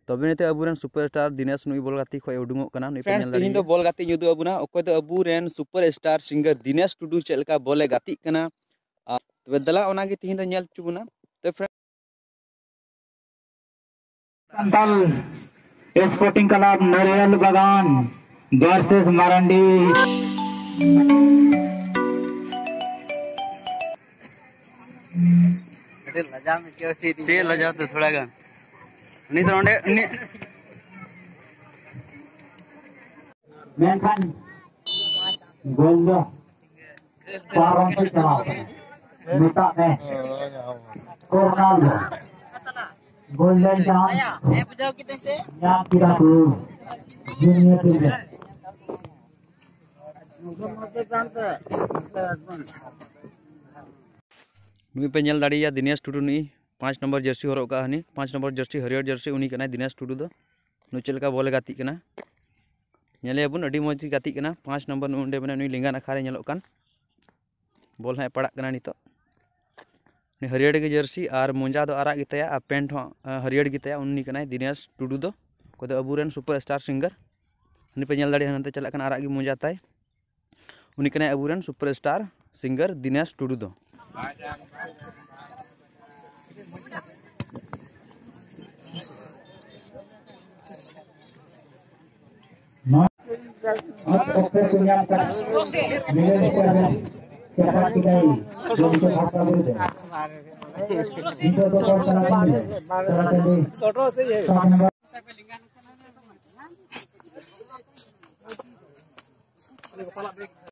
तबे नेते अबुरेन सुपरस्टार दिनेश नुई बॉल गाती खय उडुंगो कना नुई पे नेल दाड़ी बॉल गाती युदु अबुना ओको तो अबुरेन सुपरस्टार सिंगर दिनेश टुडू चेलका बॉले गाती कना तबे दला ओना गे तिहिन दो नेल चुबुना तो संतल स्पोर्टिंग क्लब नरियल बागान वर्सेस मारंडी लजा में क्यों चे लजा तो थोड़ा गान नहीं तो ओंडे मेनखान गोल्ड पारों से चलाओ मिटा में कोरनाल्डो गोल्डन चांस ये बुझाओ कितने से यहाँ किरा तू जूनियर टीम में नुई पे नेल दाड़ी दिनेश टुडू नुई 5 नंबर जर्सी हरक का हनी 5 नंबर जर्सी हरियर जर्सी उनी कना दिनेश टुडू दो नु चेलका बॉल गाती कना नेले बुन अडी मौज गाती कना 5 नंबर उंडे बने नुई लिंगा नाखा रे नेलोक कान बॉल है पड़ा कना नितो नी हरियर के जर्सी और मोजा दो आरा गितया आ पेंट हो हरियर गितया उनी कना दिनेश टुडू दो को दो अबुरेन सुपरस्टार सिंगर उनी पे नेल दाड़ी हनते चला कना आरा गी मोजा ताई उनी कना अबुरेन सुपरस्टार सिंगर दिनेश टुडू दो